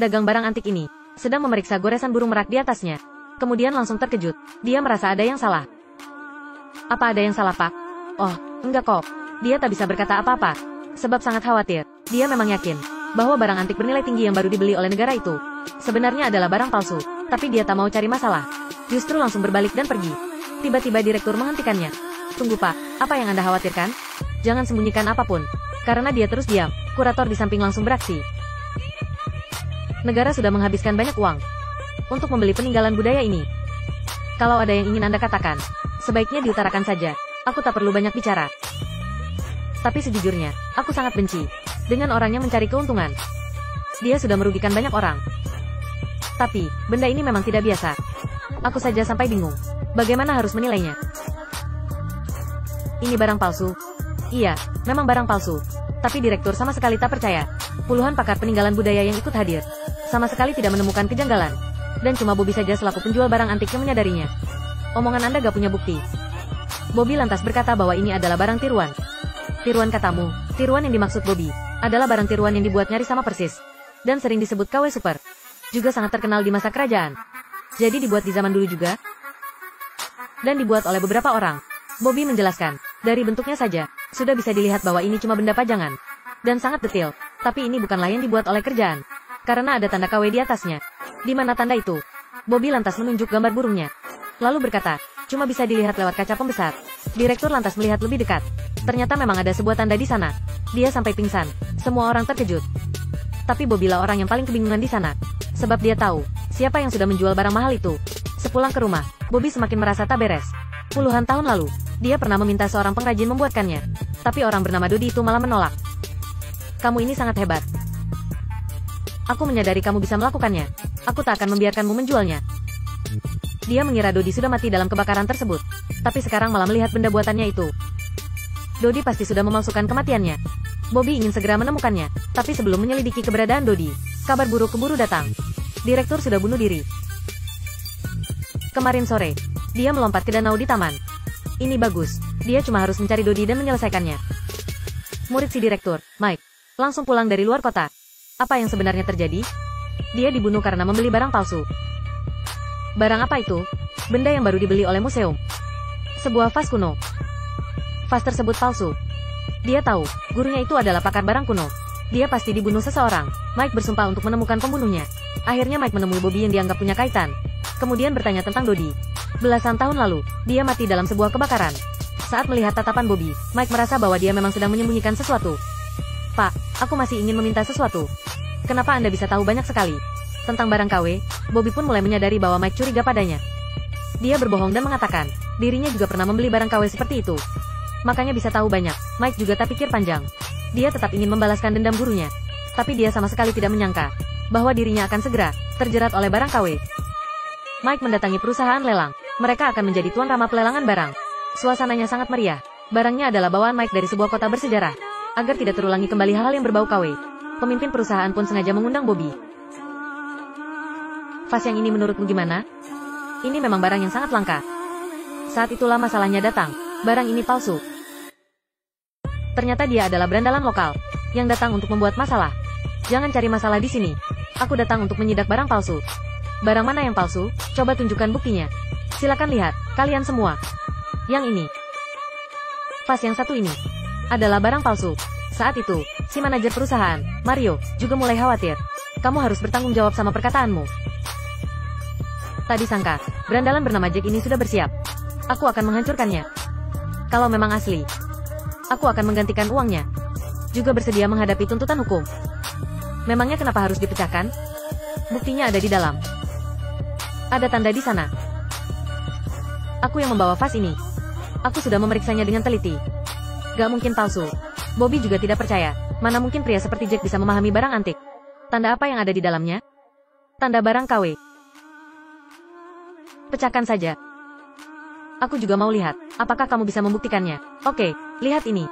pedagang barang antik ini sedang memeriksa goresan burung merak di atasnya. Kemudian langsung terkejut. Dia merasa ada yang salah. Apa ada yang salah, Pak? Oh, enggak kok. Dia tak bisa berkata apa-apa. Sebab sangat khawatir. Dia memang yakin bahwa barang antik bernilai tinggi yang baru dibeli oleh negara itu sebenarnya adalah barang palsu. Tapi dia tak mau cari masalah. Justru langsung berbalik dan pergi. Tiba-tiba direktur menghentikannya. Tunggu, Pak. Apa yang Anda khawatirkan? Jangan sembunyikan apapun. Karena dia terus diam. Kurator di samping langsung beraksi. Negara sudah menghabiskan banyak uang untuk membeli peninggalan budaya ini. Kalau ada yang ingin Anda katakan, sebaiknya diutarakan saja. Aku tak perlu banyak bicara. Tapi sejujurnya, aku sangat benci dengan orang yang mencari keuntungan. Dia sudah merugikan banyak orang. Tapi, benda ini memang tidak biasa. Aku saja sampai bingung. Bagaimana harus menilainya? Ini barang palsu. Iya, memang barang palsu. Tapi direktur sama sekali tak percaya. Puluhan pakar peninggalan budaya yang ikut hadir sama sekali tidak menemukan kejanggalan. Dan cuma Bobby saja selaku penjual barang antik yang menyadarinya. Omongan Anda gak punya bukti. Bobby lantas berkata bahwa ini adalah barang tiruan. Tiruan katamu? Tiruan yang dimaksud Bobby adalah barang tiruan yang dibuat nyaris sama persis. Dan sering disebut KW Super. Juga sangat terkenal di masa kerajaan. Jadi dibuat di zaman dulu juga. Dan dibuat oleh beberapa orang. Bobby menjelaskan, dari bentuknya saja, sudah bisa dilihat bahwa ini cuma benda pajangan. Dan sangat detail. Tapi ini bukanlah yang dibuat oleh kerjaan. Karena ada tanda KW di atasnya. Di mana tanda itu? Bobby lantas menunjuk gambar burungnya. Lalu berkata, cuma bisa dilihat lewat kaca pembesar. Direktur lantas melihat lebih dekat. Ternyata memang ada sebuah tanda di sana. Dia sampai pingsan. Semua orang terkejut. Tapi Bobby lah orang yang paling kebingungan di sana. Sebab dia tahu, siapa yang sudah menjual barang mahal itu. Sepulang ke rumah, Bobby semakin merasa tak beres. Puluhan tahun lalu, dia pernah meminta seorang pengrajin membuatkannya. Tapi orang bernama Dodi itu malah menolak. Kamu ini sangat hebat. Aku menyadari kamu bisa melakukannya. Aku tak akan membiarkanmu menjualnya. Dia mengira Dodi sudah mati dalam kebakaran tersebut. Tapi sekarang malah melihat benda buatannya itu. Dodi pasti sudah memalsukan kematiannya. Bobby ingin segera menemukannya. Tapi sebelum menyelidiki keberadaan Dodi, kabar buruk keburu datang. Direktur sudah bunuh diri. Kemarin sore, dia melompat ke danau di taman. Ini bagus. Dia cuma harus mencari Dodi dan menyelesaikannya. Murid si direktur, Mike, langsung pulang dari luar kota. Apa yang sebenarnya terjadi? Dia dibunuh karena membeli barang palsu. Barang apa itu? Benda yang baru dibeli oleh museum. Sebuah vas kuno. Vas tersebut palsu. Dia tahu, gurunya itu adalah pakar barang kuno. Dia pasti dibunuh seseorang. Mike bersumpah untuk menemukan pembunuhnya. Akhirnya Mike menemui Bobby yang dianggap punya kaitan. Kemudian bertanya tentang Dodi. Belasan tahun lalu, dia mati dalam sebuah kebakaran. Saat melihat tatapan Bobby, Mike merasa bahwa dia memang sedang menyembunyikan sesuatu. Pak, aku masih ingin meminta sesuatu. Kenapa Anda bisa tahu banyak sekali tentang barang KW? Bobby pun mulai menyadari bahwa Mike curiga padanya. Dia berbohong dan mengatakan, dirinya juga pernah membeli barang KW seperti itu. Makanya bisa tahu banyak. Mike juga tak pikir panjang. Dia tetap ingin membalaskan dendam gurunya. Tapi dia sama sekali tidak menyangka bahwa dirinya akan segera terjerat oleh barang KW. Mike mendatangi perusahaan lelang. Mereka akan menjadi tuan rumah pelelangan barang. Suasananya sangat meriah. Barangnya adalah bawaan Mike dari sebuah kota bersejarah. Agar tidak terulangi kembali hal-hal yang berbau KW, pemimpin perusahaan pun sengaja mengundang Bobby. Vas yang ini menurutmu gimana? Ini memang barang yang sangat langka. Saat itulah masalahnya datang. Barang ini palsu. Ternyata dia adalah berandalan lokal yang datang untuk membuat masalah. Jangan cari masalah di sini. Aku datang untuk menyidak barang palsu. Barang mana yang palsu? Coba tunjukkan buktinya. Silakan lihat, kalian semua. Yang ini. Vas yang satu ini adalah barang palsu. Saat itu, si manajer perusahaan, Mario, juga mulai khawatir. Kamu harus bertanggung jawab sama perkataanmu. Tak disangka, berandalan bernama Jack ini sudah bersiap. Aku akan menghancurkannya. Kalau memang asli, aku akan menggantikan uangnya. Juga bersedia menghadapi tuntutan hukum. Memangnya kenapa harus dipecahkan? Buktinya ada di dalam. Ada tanda di sana. Aku yang membawa vas ini. Aku sudah memeriksanya dengan teliti. Gak mungkin palsu. Bobby juga tidak percaya. Mana mungkin pria seperti Jack bisa memahami barang antik. Tanda apa yang ada di dalamnya? Tanda barang KW. Pecahkan saja. Aku juga mau lihat. Apakah kamu bisa membuktikannya? Oke, lihat ini.